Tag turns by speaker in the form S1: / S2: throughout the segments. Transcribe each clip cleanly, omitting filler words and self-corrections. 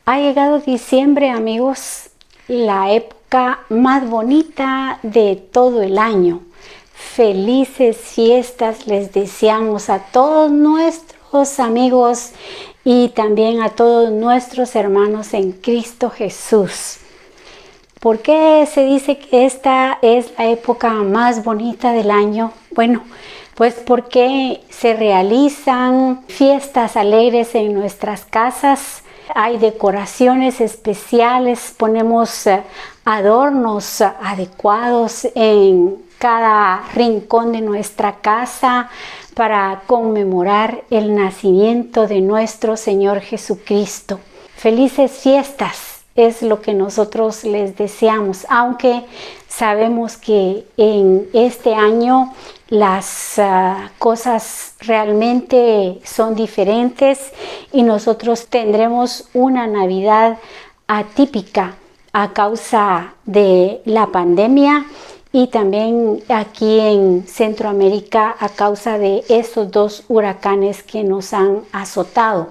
S1: Ha llegado diciembre, amigos, la época más bonita de todo el año. Felices fiestas les deseamos a todos nuestros amigos y también a todos nuestros hermanos en Cristo Jesús. ¿Por qué se dice que esta es la época más bonita del año? Bueno, pues porque se realizan fiestas alegres en nuestras casas. Hay decoraciones especiales, ponemos adornos adecuados en cada rincón de nuestra casa para conmemorar el nacimiento de nuestro Señor Jesucristo. Felices fiestas es lo que nosotros les deseamos, aunque sabemos que en este año las cosas realmente son diferentes y nosotros tendremos una Navidad atípica a causa de la pandemia y también aquí en Centroamérica a causa de estos dos huracanes que nos han azotado.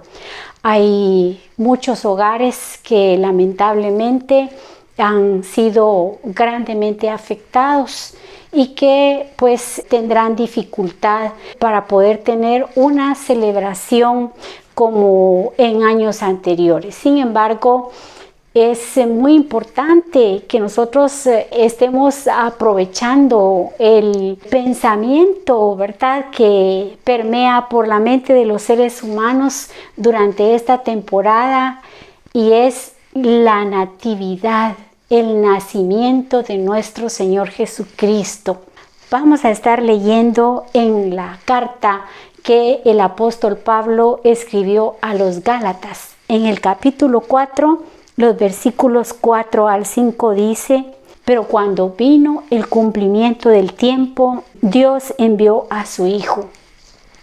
S1: Hay muchos hogares que lamentablemente han sido grandemente afectados y que pues tendrán dificultad para poder tener una celebración como en años anteriores. Sin embargo, es muy importante que nosotros estemos aprovechando el pensamiento, ¿verdad?, que permea por la mente de los seres humanos durante esta temporada, y es la natividad, el nacimiento de nuestro Señor Jesucristo. Vamos a estar leyendo en la carta que el apóstol Pablo escribió a los Gálatas. En el capítulo 4, los versículos 4 al 5 dice: pero cuando vino el cumplimiento del tiempo, Dios envió a su Hijo,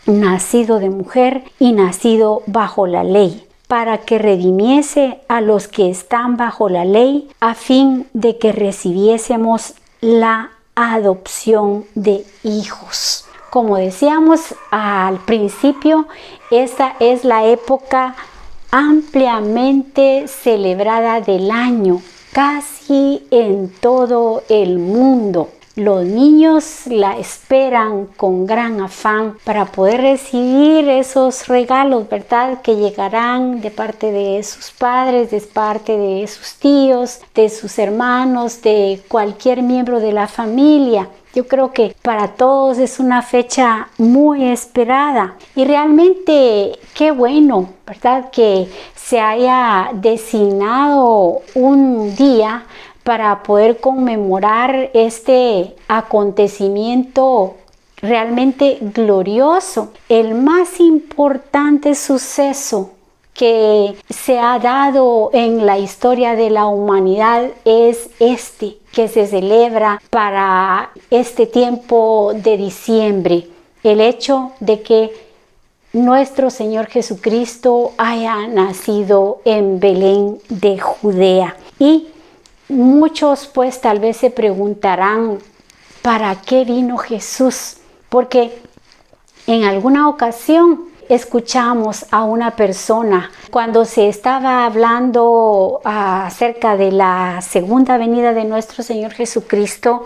S1: nacido de mujer y nacido bajo la ley, para que redimiese a los que están bajo la ley, a fin de que recibiésemos la adopción de hijos. Como decíamos al principio, esta es la época ampliamente celebrada del año, casi en todo el mundo. Los niños la esperan con gran afán para poder recibir esos regalos, ¿verdad?, que llegarán de parte de sus padres, de parte de sus tíos, de sus hermanos, de cualquier miembro de la familia. Yo creo que para todos es una fecha muy esperada y realmente qué bueno, ¿verdad?, que se haya designado un día para poder conmemorar este acontecimiento realmente glorioso, el más importante suceso que se ha dado en la historia de la humanidad es este, que se celebra para este tiempo de diciembre, el hecho de que nuestro Señor Jesucristo haya nacido en Belén de Judea. Y muchos pues tal vez se preguntarán, ¿para qué vino Jesús? Porque en alguna ocasión escuchamos a una persona cuando se estaba hablando acerca de la segunda venida de nuestro Señor Jesucristo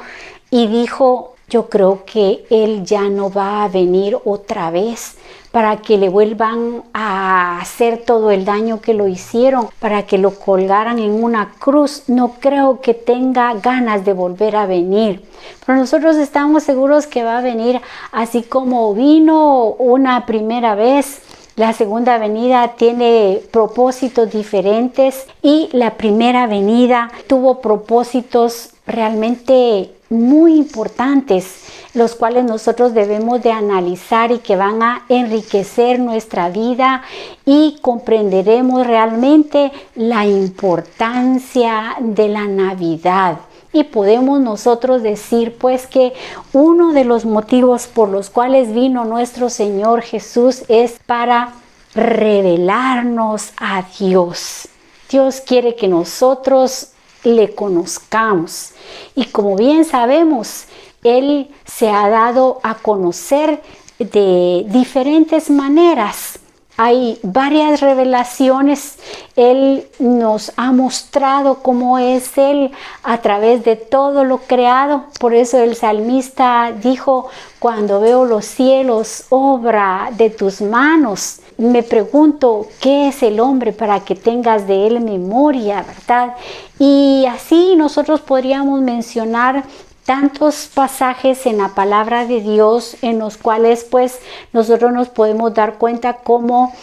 S1: y dijo: yo creo que Él ya no va a venir otra vez para que le vuelvan a hacer todo el daño que lo hicieron, para que lo colgaran en una cruz. No creo que tenga ganas de volver a venir. Pero nosotros estamos seguros que va a venir así como vino una primera vez. La segunda venida tiene propósitos diferentes y la primera venida tuvo propósitos realmente muy importantes, los cuales nosotros debemos de analizar y que van a enriquecer nuestra vida, y comprenderemos realmente la importancia de la Navidad. Y podemos nosotros decir pues que uno de los motivos por los cuales vino nuestro Señor Jesús es para revelarnos a Dios. Dios quiere que nosotros le conozcamos, y como bien sabemos, Él se ha dado a conocer de diferentes maneras. Hay varias revelaciones. Él nos ha mostrado cómo es Él a través de todo lo creado. Por eso el salmista dijo: cuando veo los cielos, obra de tus manos, me pregunto, ¿qué es el hombre para que tengas de él memoria, verdad? Y así nosotros podríamos mencionar tantos pasajes en la palabra de Dios en los cuales pues nosotros nos podemos dar cuenta cómo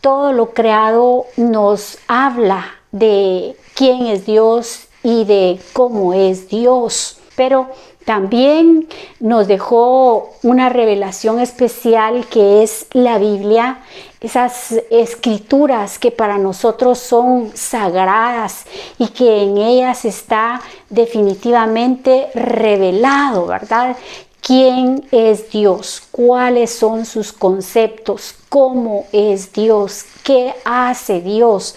S1: todo lo creado nos habla de quién es Dios y de cómo es Dios. Pero también nos dejó una revelación especial que es la Biblia, esas escrituras que para nosotros son sagradas y que en ellas está definitivamente revelado, ¿verdad? ¿Quién es Dios? ¿Cuáles son sus conceptos? ¿Cómo es Dios? ¿Qué hace Dios?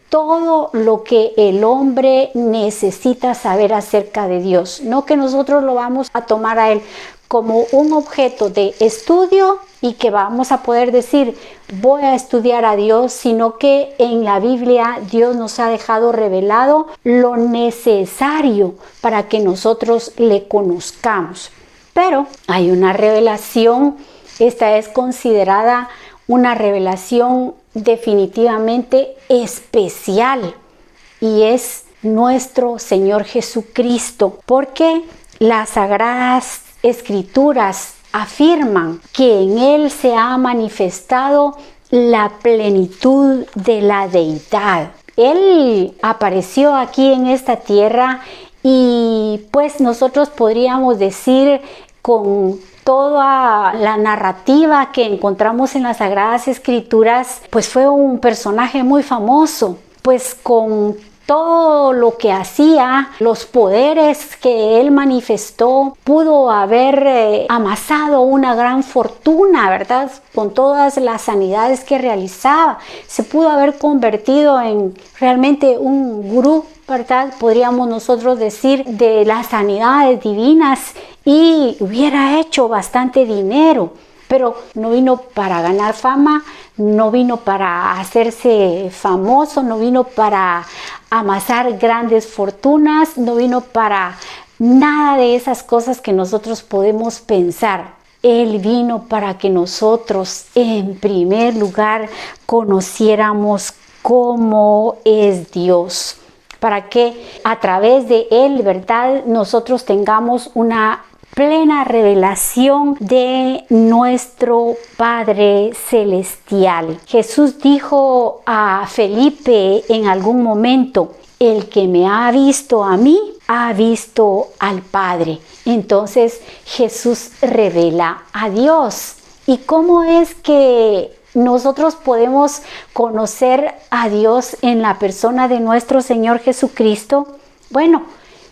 S1: Todo lo que el hombre necesita saber acerca de Dios. No que nosotros lo vamos a tomar a Él como un objeto de estudio y que vamos a poder decir, voy a estudiar a Dios, sino que en la Biblia Dios nos ha dejado revelado lo necesario para que nosotros le conozcamos. Pero hay una revelación, esta es considerada una revelación definitivamente especial y es nuestro Señor Jesucristo, porque las Sagradas Escrituras afirman que en Él se ha manifestado la plenitud de la deidad. Él apareció aquí en esta tierra y pues nosotros podríamos decir con toda la narrativa que encontramos en las Sagradas Escrituras, pues fue un personaje muy famoso, pues con todo lo que hacía, los poderes que él manifestó, pudo haber amasado una gran fortuna, ¿verdad? Con todas las sanidades que realizaba, se pudo haber convertido en realmente un gurú, ¿verdad? Podríamos nosotros decir de las sanidades divinas y hubiera hecho bastante dinero, pero no vino para ganar fama, no vino para hacerse famoso, no vino para amasar grandes fortunas, no vino para nada de esas cosas que nosotros podemos pensar. Él vino para que nosotros, en primer lugar, conociéramos cómo es Dios, para que a través de Él, ¿verdad?, nosotros tengamos una plena revelación de nuestro Padre Celestial. Jesús dijo a Felipe en algún momento: el que me ha visto a mí, ha visto al Padre. Entonces Jesús revela a Dios. ¿Y cómo es que nosotros podemos conocer a Dios en la persona de nuestro Señor Jesucristo? Bueno,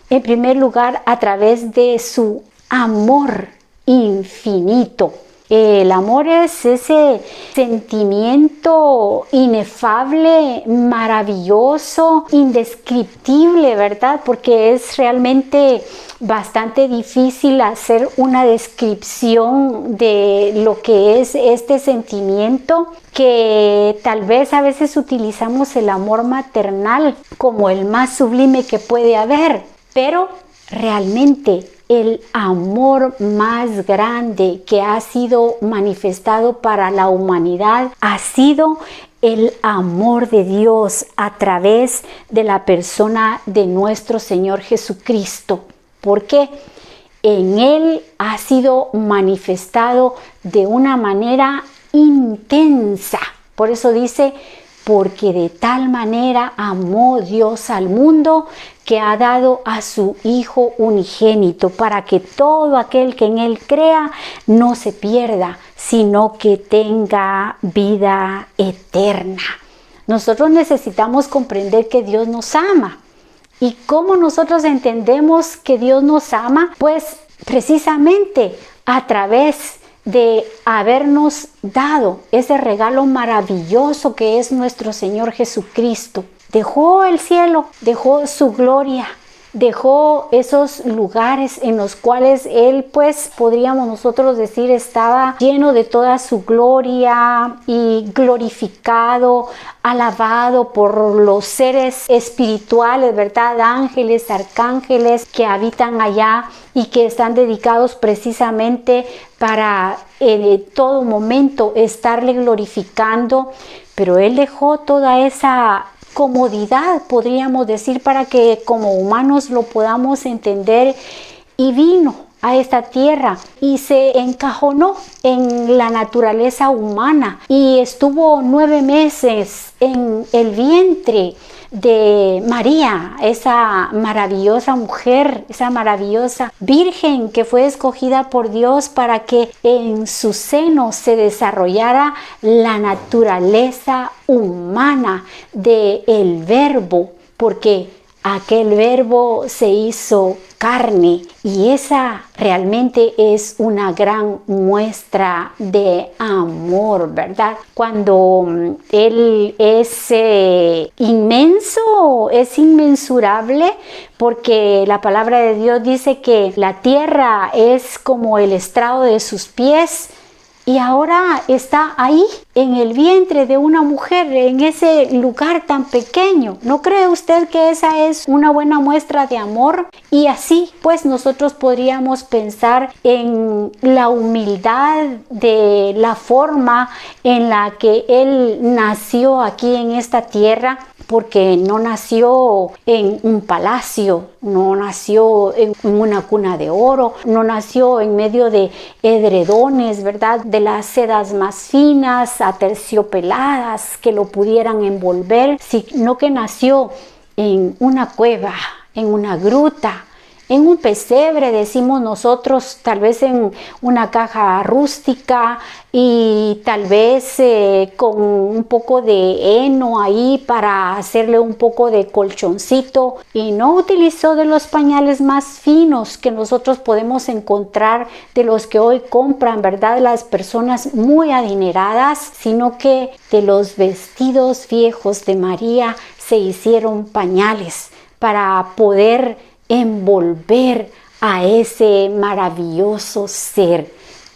S1: en primer lugar, a través de su amor infinito. El amor es ese sentimiento inefable, maravilloso, indescriptible, ¿verdad? Porque es realmente bastante difícil hacer una descripción de lo que es este sentimiento, que tal vez a veces utilizamos el amor maternal como el más sublime que puede haber, pero realmente el amor más grande que ha sido manifestado para la humanidad ha sido el amor de Dios a través de la persona de nuestro Señor Jesucristo. Porque en Él ha sido manifestado de una manera intensa. Por eso dice: porque de tal manera amó Dios al mundo que ha dado a su Hijo unigénito, para que todo aquel que en Él crea no se pierda, sino que tenga vida eterna. Nosotros necesitamos comprender que Dios nos ama. ¿Y cómo nosotros entendemos que Dios nos ama? Pues precisamente a través de habernos dado ese regalo maravilloso que es nuestro Señor Jesucristo. Dejó el cielo, dejó su gloria dejó esos lugares en los cuales Él, pues podríamos nosotros decir, estaba lleno de toda su gloria y glorificado, alabado por los seres espirituales, ¿verdad? Ángeles, arcángeles que habitan allá y que están dedicados precisamente para en todo momento estarle glorificando. Pero Él dejó toda esa comodidad, podríamos decir, para que como humanos lo podamos entender, y vino a esta tierra y se encajonó en la naturaleza humana y estuvo 9 meses en el vientre de María, esa maravillosa mujer, esa maravillosa virgen que fue escogida por Dios para que en su seno se desarrollara la naturaleza humana del Verbo, porque aquel Verbo se hizo carne, y esa realmente es una gran muestra de amor, ¿verdad? Cuando Él es inmenso, es inmensurable, porque la palabra de Dios dice que la tierra es como el estrado de sus pies, y ahora está ahí en el vientre de una mujer, en ese lugar tan pequeño. ¿No cree usted que esa es una buena muestra de amor? Y así pues nosotros podríamos pensar en la humildad de la forma en la que Él nació aquí en esta tierra, porque no nació en un palacio, no nació en una cuna de oro, no nació en medio de edredones, ¿verdad?, de las sedas más finas, aterciopeladas que lo pudieran envolver, sino que nació en una cueva, en una gruta, en un pesebre, decimos nosotros, tal vez en una caja rústica, y tal vez con un poco de heno ahí para hacerle un poco de colchoncito, y no utilizó de los pañales más finos que nosotros podemos encontrar, de los que hoy compran, ¿verdad?, las personas muy adineradas, sino que de los vestidos viejos de María se hicieron pañales para poder envolver a ese maravilloso ser.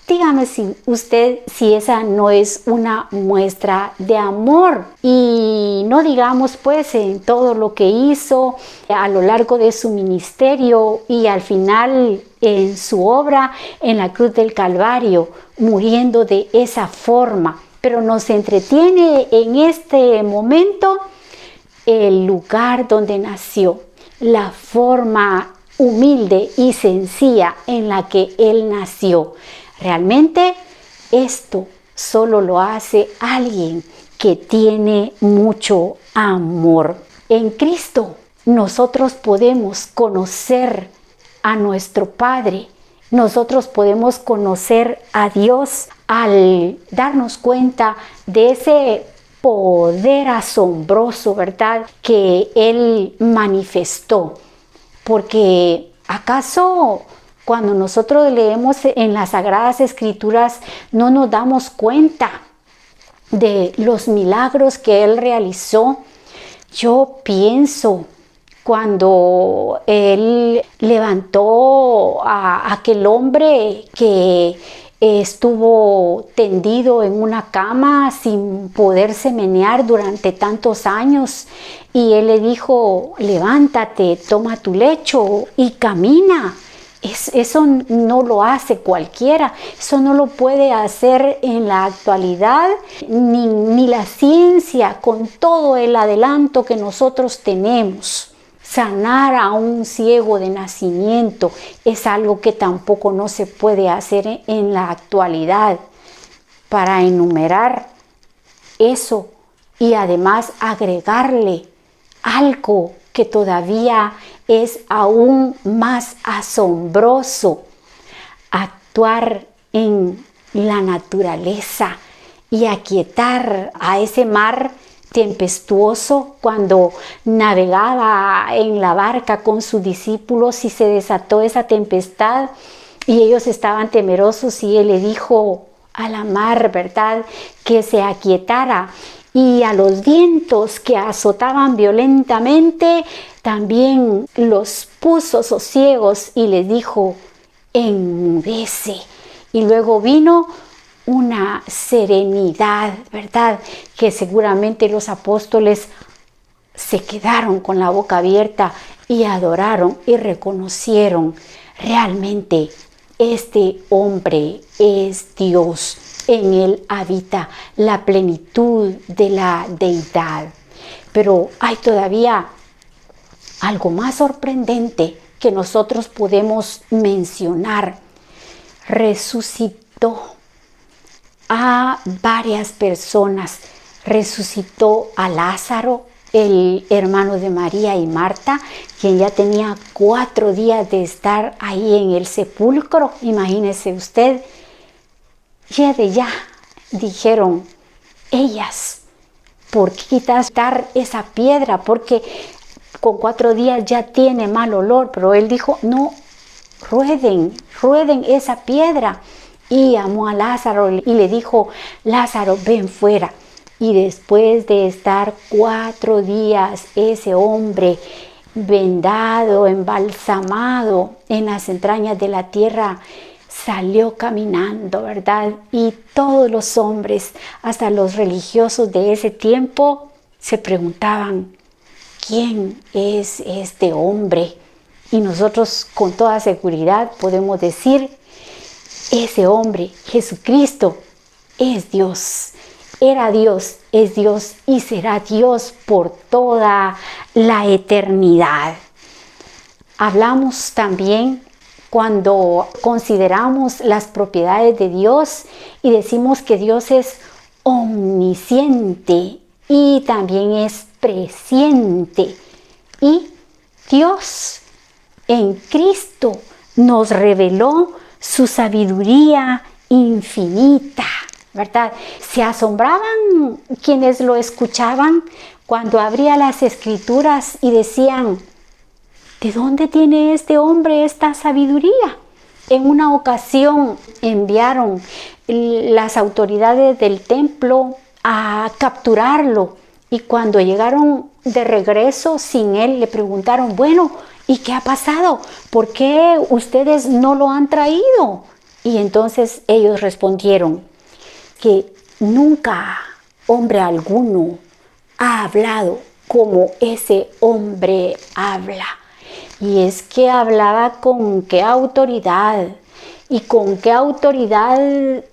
S1: Dígame si esa no es una muestra de amor. Y no digamos pues en todo lo que hizo a lo largo de su ministerio y al final en su obra en la cruz del Calvario, muriendo de esa forma. Pero nos entretiene en este momento el lugar donde nació, la forma humilde y sencilla en la que Él nació. Realmente esto solo lo hace alguien que tiene mucho amor. En Cristo nosotros podemos conocer a nuestro Padre, nosotros podemos conocer a Dios al darnos cuenta de ese poder asombroso, ¿verdad?, que Él manifestó. Porque ¿acaso cuando nosotros leemos en las Sagradas Escrituras no nos damos cuenta de los milagros que Él realizó? Yo pienso cuando Él levantó a aquel hombre que estuvo tendido en una cama sin poderse menear durante tantos años, y Él le dijo: levántate, toma tu lecho y camina. Eso no lo hace cualquiera, eso no lo puede hacer en la actualidad ni la ciencia, con todo el adelanto que nosotros tenemos. Sanar a un ciego de nacimiento es algo que tampoco no se puede hacer en la actualidad. Para enumerar eso y además agregarle algo que todavía es aún más asombroso: actuar en la naturaleza y aquietar a ese mar tempestuoso cuando navegaba en la barca con sus discípulos y se desató esa tempestad y ellos estaban temerosos, y Él le dijo a la mar, ¿verdad?, que se aquietara, y a los vientos que azotaban violentamente, también los puso sosiegos y les dijo: enmudece. Y luego vino una serenidad, ¿verdad? Que seguramente los apóstoles se quedaron con la boca abierta y adoraron y reconocieron: realmente este hombre es Dios. En él habita la plenitud de la deidad. Pero hay todavía algo más sorprendente que nosotros podemos mencionar. Resucitó a varias personas. Resucitó a Lázaro, el hermano de María y Marta, quien ya tenía 4 días de estar ahí en el sepulcro. Imagínese usted. Ya dijeron ellas: ¿por qué quitar esa piedra? Porque con 4 días ya tiene mal olor. Pero él dijo: no, rueden esa piedra. Y llamó a Lázaro y le dijo: Lázaro, ven fuera. Y después de estar 4 días ese hombre vendado, embalsamado en las entrañas de la tierra, salió caminando, ¿verdad? Y todos los hombres, hasta los religiosos de ese tiempo, se preguntaban: ¿quién es este hombre? Y nosotros con toda seguridad podemos decir: ese hombre, Jesucristo, es Dios. Era Dios, es Dios y será Dios por toda la eternidad. Hablamos también cuando consideramos las propiedades de Dios y decimos que Dios es omnisciente y también es presciente. Y Dios en Cristo nos reveló su sabiduría infinita, ¿verdad? Se asombraban quienes lo escuchaban cuando abría las escrituras y decían: ¿de dónde tiene este hombre esta sabiduría? En una ocasión enviaron las autoridades del templo a capturarlo, y cuando llegaron de regreso sin él, le preguntaron: bueno, ¿y qué ha pasado? ¿Por qué ustedes no lo han traído? Y entonces ellos respondieron que nunca hombre alguno ha hablado como ese hombre habla. Y es que hablaba con qué autoridad. ¿Y con qué autoridad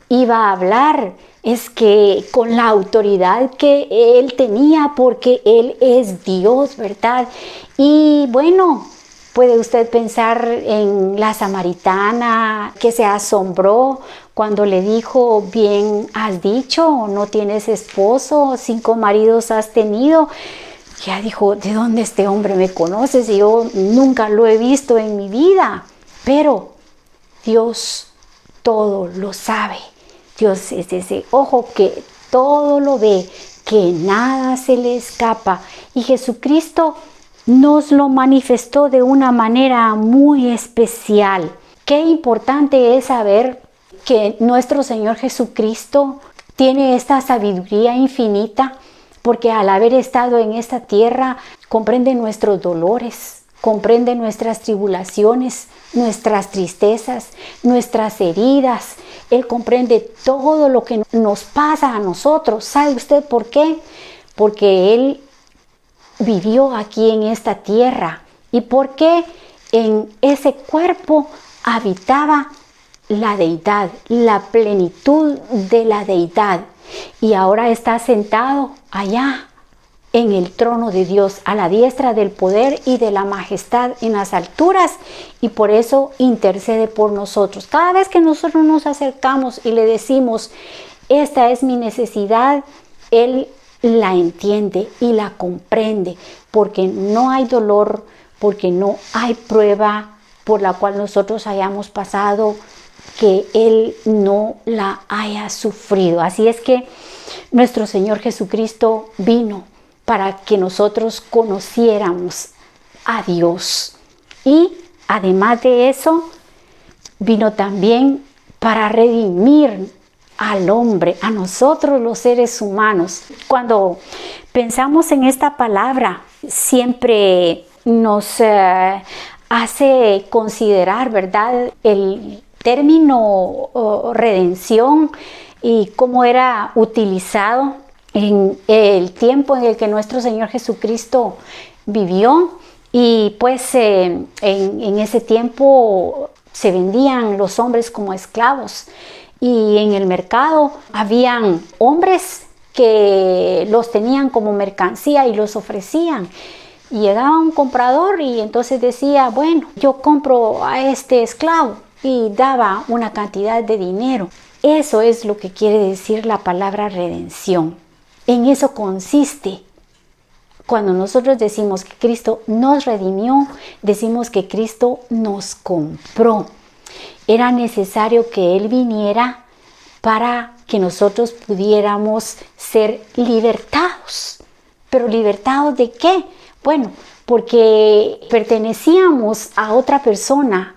S1: iba a hablar? Es que con la autoridad que él tenía, porque él es Dios, ¿verdad? Y bueno, puede usted pensar en la samaritana que se asombró cuando le dijo: bien has dicho, no tienes esposo, 5 maridos has tenido. Ya dijo: ¿de dónde este hombre me conoce si yo nunca lo he visto en mi vida? Pero Dios todo lo sabe. Dios es ese ojo que todo lo ve, que nada se le escapa. Y Jesucristo nos lo manifestó de una manera muy especial. Qué importante es saber que nuestro Señor Jesucristo tiene esta sabiduría infinita, porque al haber estado en esta tierra comprende nuestros dolores, comprende nuestras tribulaciones, nuestras tristezas, nuestras heridas. Él comprende todo lo que nos pasa a nosotros. ¿Sabe usted por qué? Porque Él vivió aquí en esta tierra y porque en ese cuerpo habitaba la deidad, la plenitud de la deidad, y ahora está sentado allá en el trono de Dios, a la diestra del poder y de la majestad en las alturas, y por eso intercede por nosotros. Cada vez que nosotros nos acercamos y le decimos: esta es mi necesidad, Él la entiende y la comprende, porque no hay dolor, porque no hay prueba por la cual nosotros hayamos pasado que Él no la haya sufrido. Así es que nuestro Señor Jesucristo vino para que nosotros conociéramos a Dios, y además de eso vino también para redimir al hombre, a nosotros los seres humanos. Cuando pensamos en esta palabra, siempre nos hace considerar, ¿verdad?, el término redención y cómo era utilizado en el tiempo en el que nuestro Señor Jesucristo vivió. Y pues en ese tiempo se vendían los hombres como esclavos, y en el mercado habían hombres que los tenían como mercancía y los ofrecían. Y llegaba un comprador y entonces decía, bueno, yo compro a este esclavo, y daba una cantidad de dinero. Eso es lo que quiere decir la palabra redención. En eso consiste. Cuando nosotros decimos que Cristo nos redimió, decimos que Cristo nos compró. Era necesario que Él viniera para que nosotros pudiéramos ser libertados. ¿Pero libertados de qué? Bueno, porque pertenecíamos a otra persona.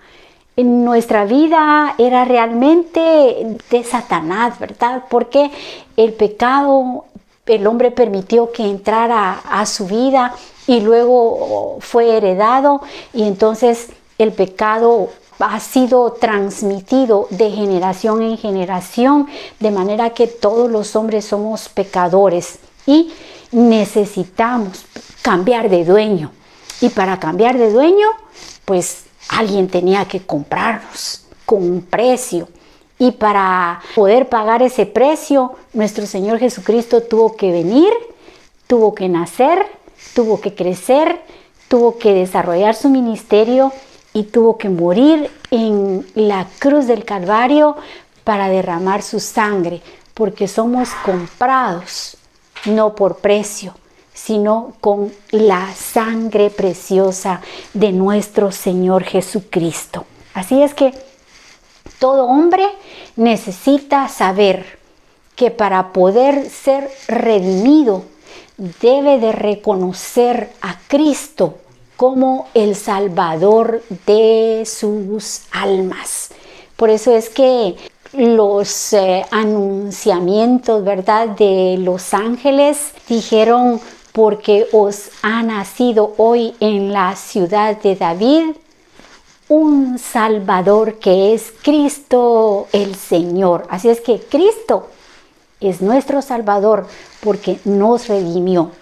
S1: En nuestra vida era realmente de Satanás, ¿verdad? Porque el pecado, el hombre permitió que entrara a su vida y luego fue heredado, y entonces el pecado ha sido transmitido de generación en generación, de manera que todos los hombres somos pecadores y necesitamos cambiar de dueño. Y para cambiar de dueño, pues alguien tenía que comprarnos con un precio. Y para poder pagar ese precio, nuestro Señor Jesucristo tuvo que venir, tuvo que nacer, tuvo que crecer, tuvo que desarrollar su ministerio y tuvo que morir en la cruz del Calvario para derramar su sangre, porque somos comprados, no por precio, sino con la sangre preciosa de nuestro Señor Jesucristo. Así es que todo hombre necesita saber que para poder ser redimido debe de reconocer a Cristo como el Salvador de sus almas. Por eso es que los anunciamientos, ¿verdad?, de los ángeles dijeron: porque os ha nacido hoy en la ciudad de David un Salvador, que es Cristo el Señor. Así es que Cristo es nuestro Salvador porque nos redimió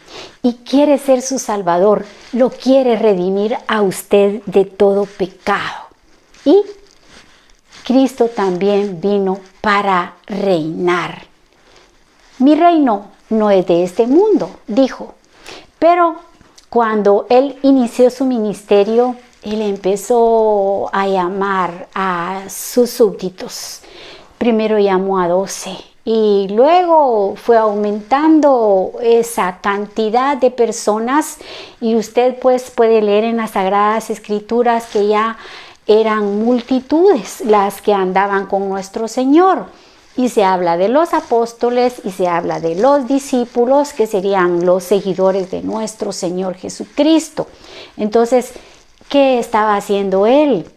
S1: y quiere ser su Salvador. Lo quiere redimir a usted de todo pecado. Y Cristo también vino para reinar. Mi reino no es de este mundo, dijo. Pero cuando Él inició su ministerio, Él empezó a llamar a sus súbditos. Primero llamó a 12 y luego fue aumentando esa cantidad de personas, y usted pues puede leer en las Sagradas Escrituras que ya eran multitudes las que andaban con nuestro Señor. Y se habla de los apóstoles y se habla de los discípulos, que serían los seguidores de nuestro Señor Jesucristo. Entonces, ¿qué estaba haciendo Él?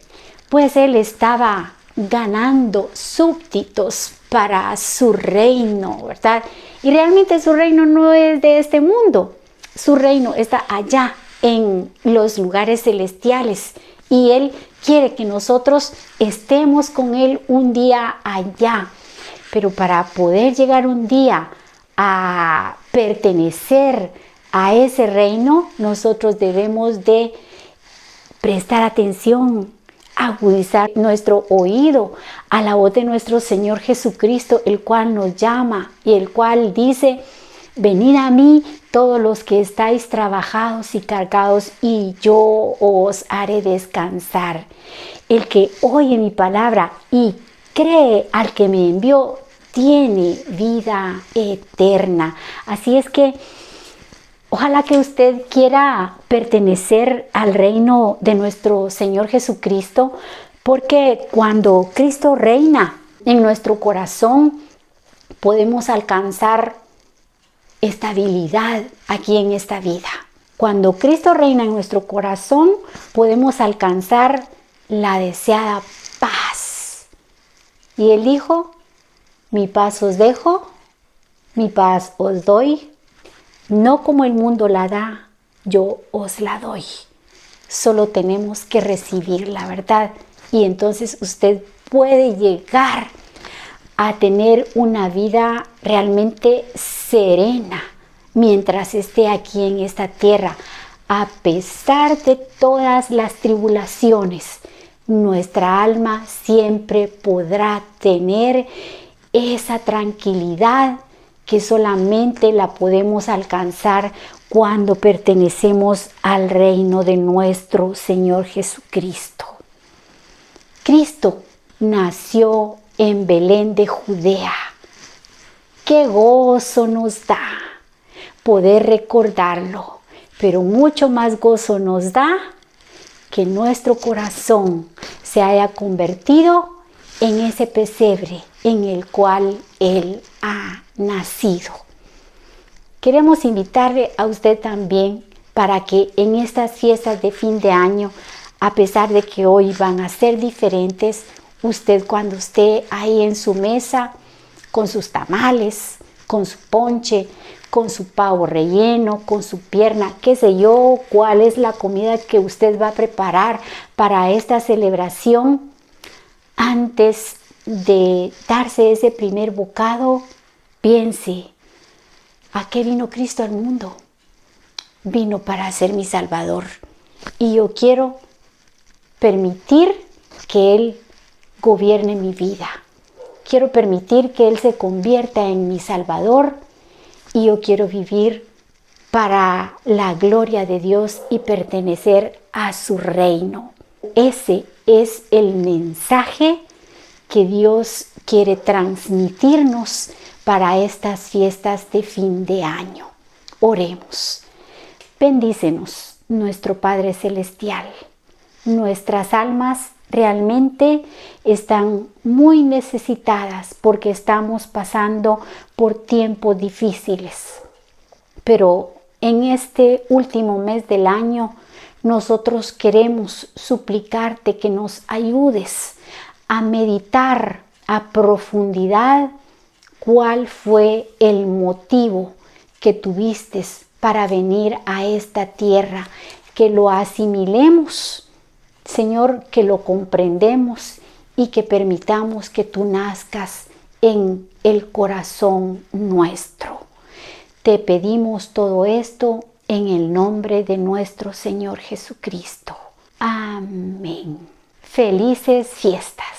S1: Pues Él estaba ganando súbditos para su reino, ¿verdad? Y realmente su reino no es de este mundo. Su reino está allá en los lugares celestiales. Y Él quiere que nosotros estemos con Él un día allá. Pero para poder llegar un día a pertenecer a ese reino, nosotros debemos de prestar atención, agudizar nuestro oído a la voz de nuestro Señor Jesucristo, el cual nos llama y el cual dice: venid a mí todos los que estáis trabajados y cargados, y yo os haré descansar. El que oye mi palabra y cree al que me envió tiene vida eterna. Así es que ojalá que usted quiera pertenecer al reino de nuestro Señor Jesucristo, porque cuando Cristo reina en nuestro corazón, podemos alcanzar estabilidad aquí en esta vida. Cuando Cristo reina en nuestro corazón, podemos alcanzar la deseada paz. Y Él dijo: Mi paz os dejo, mi paz os doy, no como el mundo la da, yo os la doy. Solo tenemos que recibir la verdad y entonces usted puede llegar a tener una vida realmente serena mientras esté aquí en esta tierra. A pesar de todas las tribulaciones, nuestra alma siempre podrá tener esa tranquilidad que solamente la podemos alcanzar cuando pertenecemos al reino de nuestro Señor Jesucristo. Cristo nació en Belén de Judea. ¡Qué gozo nos da poder recordarlo! Pero mucho más gozo nos da que nuestro corazón se haya convertido en ese pesebre en el cual Él ha nacido. Queremos invitarle a usted también para que en estas fiestas de fin de año, a pesar de que hoy van a ser diferentes, usted cuando esté ahí en su mesa con sus tamales, con su ponche, con su pavo relleno, con su pierna, qué sé yo, cuál es la comida que usted va a preparar para esta celebración, antes de darse ese primer bocado, piense, ¿a qué vino Cristo al mundo? Vino para ser mi Salvador. Y yo quiero permitir que Él gobierne mi vida. Quiero permitir que Él se convierta en mi Salvador y yo quiero vivir para la gloria de Dios y pertenecer a su reino. Ese es el mensaje que Dios quiere transmitirnos para estas fiestas de fin de año. Oremos. Bendícenos, nuestro Padre Celestial. Nuestras almas realmente están muy necesitadas porque estamos pasando por tiempos difíciles. Pero en este último mes del año, nosotros queremos suplicarte que nos ayudes a meditar a profundidad cuál fue el motivo que tuviste para venir a esta tierra, que lo asimilemos, Señor, que lo comprendemos y que permitamos que tú nazcas en el corazón nuestro. Te pedimos todo esto en el nombre de nuestro Señor Jesucristo. Amén. Felices fiestas.